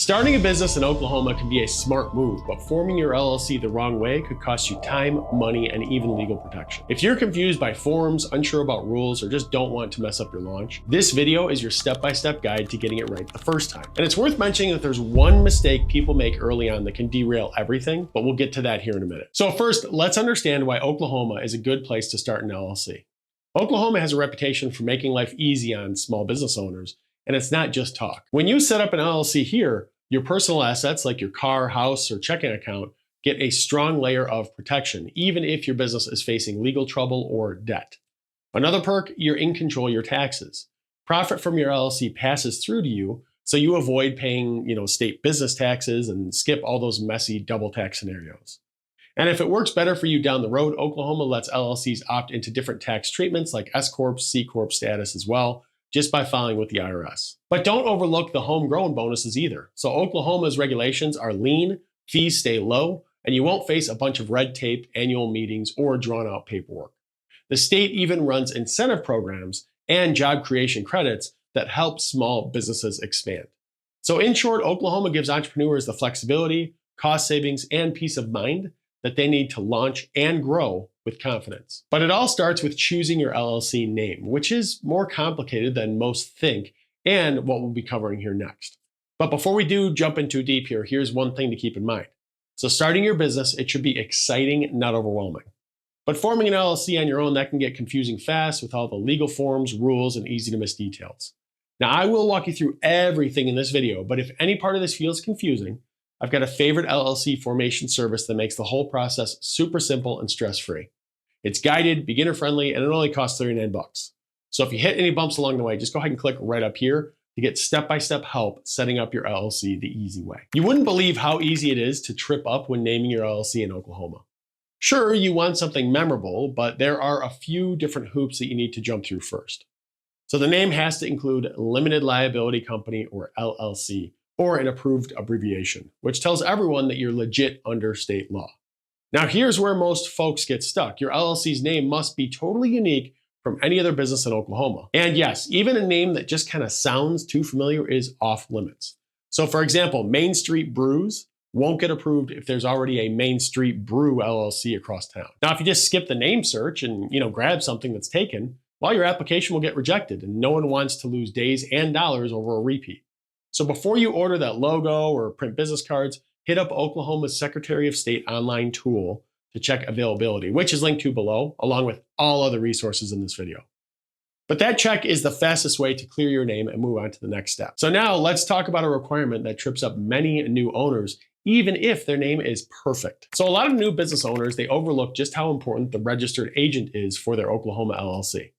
Starting a business in Oklahoma can be a smart move, but forming your LLC the wrong way could cost you time, money, and even legal protection. If you're confused by forms, unsure about rules, or just don't want to mess up your launch, this video is your step-by-step guide to getting it right the first time. And it's worth mentioning that there's one mistake people make early on that can derail everything, but we'll get to that here in a minute. So first, let's understand why Oklahoma is a good place to start an LLC. Oklahoma has a reputation for making life easy on small business owners, and it's not just talk. When you set up an LLC here, your personal assets like your car, house, or checking account get a strong layer of protection, even if your business is facing legal trouble or debt. Another perk, you're in control of your taxes. Profit from your LLC passes through to you, so you avoid paying, state business taxes and skip all those messy double tax scenarios. And if it works better for you down the road, Oklahoma lets LLCs opt into different tax treatments like S Corp, C Corp status as well, just by filing with the IRS. But don't overlook the homegrown bonuses either. So Oklahoma's regulations are lean, fees stay low, and you won't face a bunch of red tape, annual meetings, or drawn out paperwork. The state even runs incentive programs and job creation credits that help small businesses expand. So in short, Oklahoma gives entrepreneurs the flexibility, cost savings, and peace of mind that they need to launch and grow with confidence. But it all starts with choosing your LLC name, which is more complicated than most think, and what we'll be covering here next. But before we do jump in too deep here, here's one thing to keep in mind. So starting your business, it should be exciting, not overwhelming. But forming an LLC on your own, that can get confusing fast with all the legal forms, rules, and easy to miss details. Now, I will walk you through everything in this video, but if any part of this feels confusing, I've got a favorite LLC formation service that makes the whole process super simple and stress-free. It's guided, beginner-friendly, and it only costs $39. So if you hit any bumps along the way, just go ahead and click right up here to get step-by-step help setting up your LLC the easy way. You wouldn't believe how easy it is to trip up when naming your LLC in Oklahoma. Sure, you want something memorable, but there are a few different hoops that you need to jump through first. So the name has to include Limited Liability Company, or LLC, or an approved abbreviation, which tells everyone that you're legit under state law. Now, here's where most folks get stuck. Your LLC's name must be totally unique from any other business in Oklahoma. And yes, even a name that just kind of sounds too familiar is off limits. So for example, Main Street Brews won't get approved if there's already a Main Street Brew LLC across town. Now, if you just skip the name search and grab something that's taken, well, your application will get rejected, and no one wants to lose days and dollars over a repeat. So before you order that logo or print business cards, hit up Oklahoma's Secretary of State online tool to check availability, which is linked to below, along with all other resources in this video. But that check is the fastest way to clear your name and move on to the next step. So now let's talk about a requirement that trips up many new owners, even if their name is perfect. So a lot of new business owners, they overlook just how important the registered agent is for their Oklahoma LLC.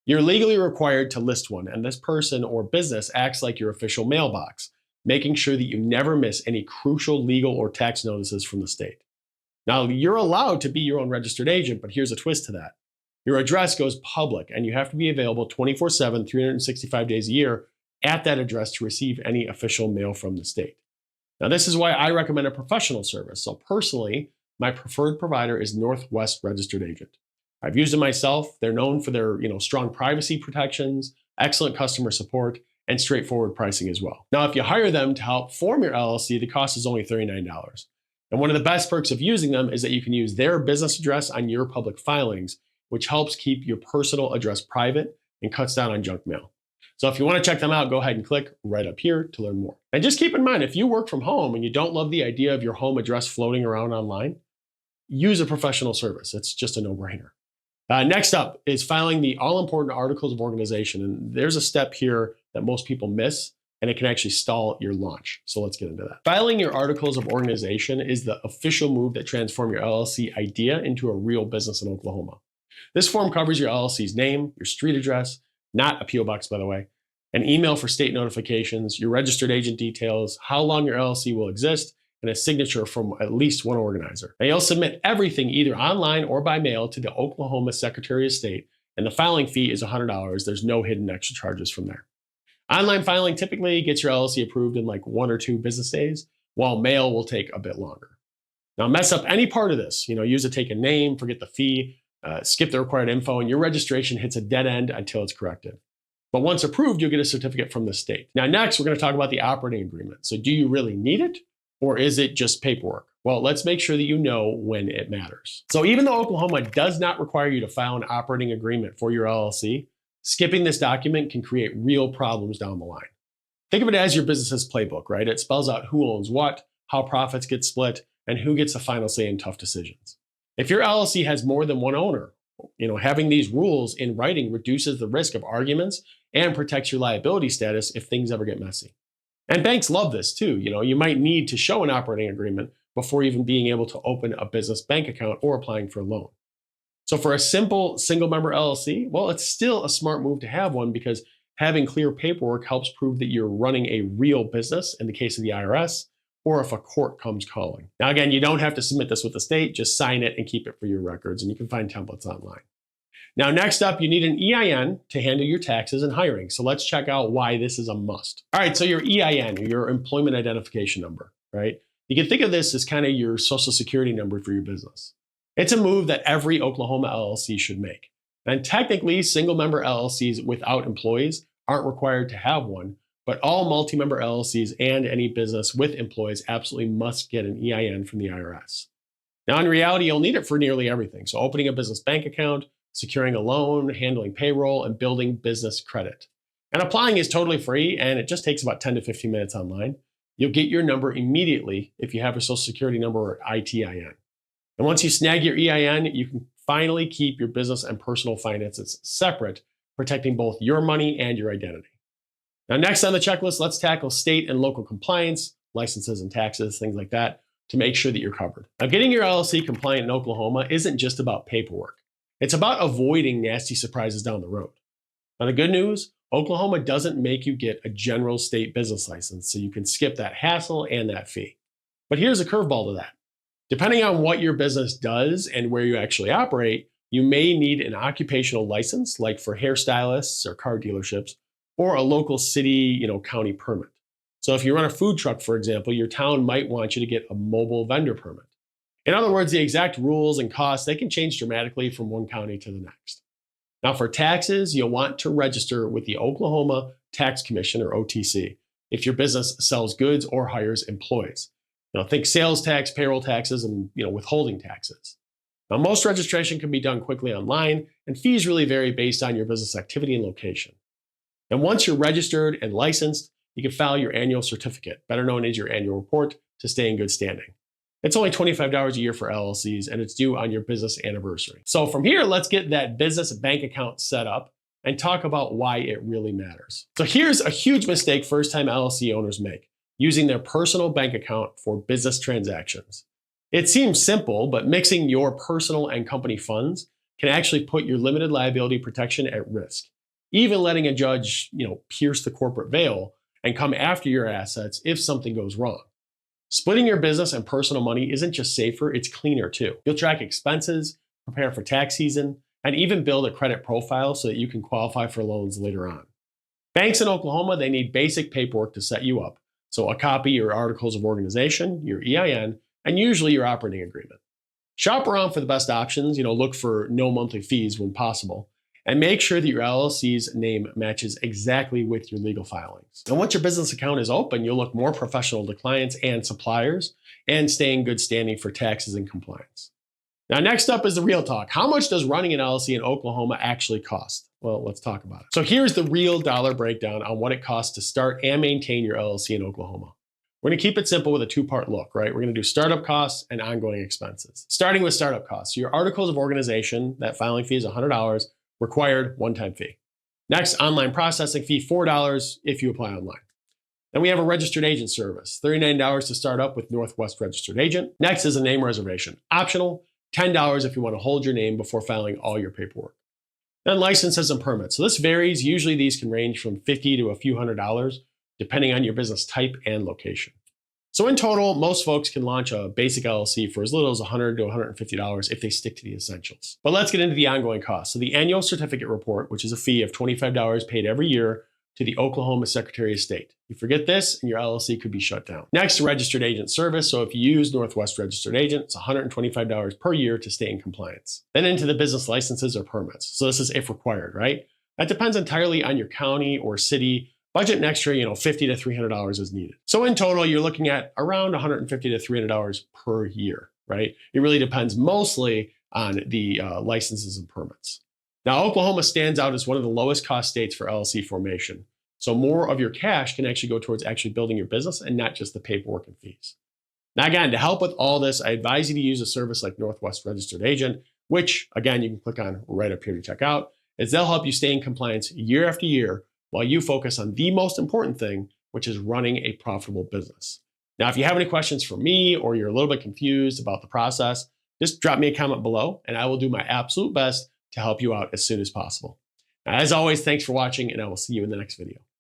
You're legally required to list one, and this person or business acts like your official mailbox, making sure that you never miss any crucial legal or tax notices from the state. Now, you're allowed to be your own registered agent, but here's a twist to that. Your address goes public, and you have to be available 24/7, 365 days a year at that address to receive any official mail from the state. Now, this is why I recommend a professional service. So personally, my preferred provider is Northwest Registered Agent. I've used it myself. They're known for their strong privacy protections, excellent customer support, and straightforward pricing as well. Now, if you hire them to help form your LLC, the cost is only $39. And one of the best perks of using them is that you can use their business address on your public filings, which helps keep your personal address private and cuts down on junk mail. So if you want to check them out, go ahead and click right up here to learn more. And just keep in mind, if you work from home and you don't love the idea of your home address floating around online, use a professional service. It's just a no-brainer. Next up is filing the all-important articles of organization. And there's a step here that most people miss, and it can actually stall your launch. So let's get into that. Filing your articles of organization is the official move that transforms your LLC idea into a real business in Oklahoma. This form covers your LLC's name, your street address, not a PO box, by the way, an email for state notifications, your registered agent details, how long your LLC will exist, and a signature from at least one organizer. Now, you'll submit everything either online or by mail to the Oklahoma Secretary of State, and the filing fee is $100. There's no hidden extra charges from there. Online filing typically gets your LLC approved in like 1 or 2 business days, while mail will take a bit longer. Now, mess up any part of this, use a taken name, forget the fee, skip the required info, and your registration hits a dead end until it's corrected. But once approved, you'll get a certificate from the state. Now, next, we're going to talk about the operating agreement. So do you really need it, or is it just paperwork? Well, let's make sure that you know when it matters. So even though Oklahoma does not require you to file an operating agreement for your LLC, skipping this document can create real problems down the line. Think of it as your business's playbook, right? It spells out who owns what, how profits get split, and who gets the final say in tough decisions. If your LLC has more than one owner, having these rules in writing reduces the risk of arguments and protects your liability status if things ever get messy. And banks love this too. You might need to show an operating agreement before even being able to open a business bank account or applying for a loan. So for a simple single member LLC, well, it's still a smart move to have one because having clear paperwork helps prove that you're running a real business in the case of the IRS, or if a court comes calling. Now, again, you don't have to submit this with the state, just sign it and keep it for your records, and you can find templates online. Now, next up, you need an EIN to handle your taxes and hiring. So let's check out why this is a must. All right, so your EIN, your employment identification number, right? You can think of this as kind of your social security number for your business. It's a move that every Oklahoma LLC should make. And technically, single member LLCs without employees aren't required to have one, but all multi-member LLCs and any business with employees absolutely must get an EIN from the IRS. Now, in reality, you'll need it for nearly everything. So opening a business bank account, securing a loan, handling payroll, and building business credit. And applying is totally free, and it just takes about 10 to 15 minutes online. You'll get your number immediately if you have a social security number or ITIN. And once you snag your EIN, you can finally keep your business and personal finances separate, protecting both your money and your identity. Now, next on the checklist, let's tackle state and local compliance, licenses and taxes, things like that, to make sure that you're covered. Now, getting your LLC compliant in Oklahoma isn't just about paperwork. It's about avoiding nasty surprises down the road. Now, the good news, Oklahoma doesn't make you get a general state business license, so you can skip that hassle and that fee. But here's a curveball to that. Depending on what your business does and where you actually operate, you may need an occupational license, like for hairstylists or car dealerships, or a local city, county permit. So if you run a food truck, for example, your town might want you to get a mobile vendor permit. In other words, the exact rules and costs, they can change dramatically from one county to the next. Now, for taxes, you'll want to register with the Oklahoma Tax Commission, or OTC, if your business sells goods or hires employees. Think sales tax, payroll taxes, and withholding taxes. Now, most registration can be done quickly online, and fees really vary based on your business activity and location. And once you're registered and licensed, you can file your annual certificate, better known as your annual report, to stay in good standing. It's only $25 a year for LLCs, and it's due on your business anniversary. So from here, let's get that business bank account set up and talk about why it really matters. So here's a huge mistake first-time LLC owners make, using their personal bank account for business transactions. It seems simple, but mixing your personal and company funds can actually put your limited liability protection at risk. Even letting a judge, pierce the corporate veil and come after your assets if something goes wrong. Splitting your business and personal money isn't just safer, it's cleaner too. You'll track expenses, prepare for tax season, and even build a credit profile so that you can qualify for loans later on. Banks in Oklahoma, they need basic paperwork to set you up. So a copy of your articles of organization, your EIN, and usually your operating agreement. Shop around for the best options, look for no monthly fees when possible, and make sure that your LLC's name matches exactly with your legal filings. And once your business account is open, you'll look more professional to clients and suppliers and stay in good standing for taxes and compliance. Now, next up is the real talk. How much does running an LLC in Oklahoma actually cost? Well, let's talk about it. So here's the real dollar breakdown on what it costs to start and maintain your LLC in Oklahoma. We're going to keep it simple with a two-part look, right? We're going to do startup costs and ongoing expenses. Starting with startup costs, your articles of organization, that filing fee is $100, required one-time fee. Next, online processing fee, $4 if you apply online. Then we have a registered agent service, $39 to start up with Northwest Registered Agent. Next is a name reservation, optional, $10 if you want to hold your name before filing all your paperwork. Then licenses and permits. So this varies. Usually these can range from $50 to a few $100s, depending on your business type and location. So in total, most folks can launch a basic LLC for as little as $100 to $150 if they stick to the essentials. But let's get into the ongoing costs. So the annual certificate report, which is a fee of $25 paid every year to the Oklahoma Secretary of State. You forget this and your LLC could be shut down. Next, registered agent service. So if you use Northwest Registered Agent, it's $125 per year to stay in compliance. Then into the business licenses or permits. So this is if required, right? That depends entirely on your county or city. Budget an extra, $50 to $300 is needed. So in total, you're looking at around $150 to $300 per year, right? It really depends mostly on the licenses and permits. Now, Oklahoma stands out as one of the lowest cost states for LLC formation. So more of your cash can actually go towards actually building your business and not just the paperwork and fees. Now, again, to help with all this, I advise you to use a service like Northwest Registered Agent, which, again, you can click on right up here to check out, as they'll help you stay in compliance year after year while you focus on the most important thing, which is running a profitable business. Now, if you have any questions for me or you're a little bit confused about the process, just drop me a comment below and I will do my absolute best to help you out as soon as possible. Now, as always, thanks for watching and I will see you in the next video.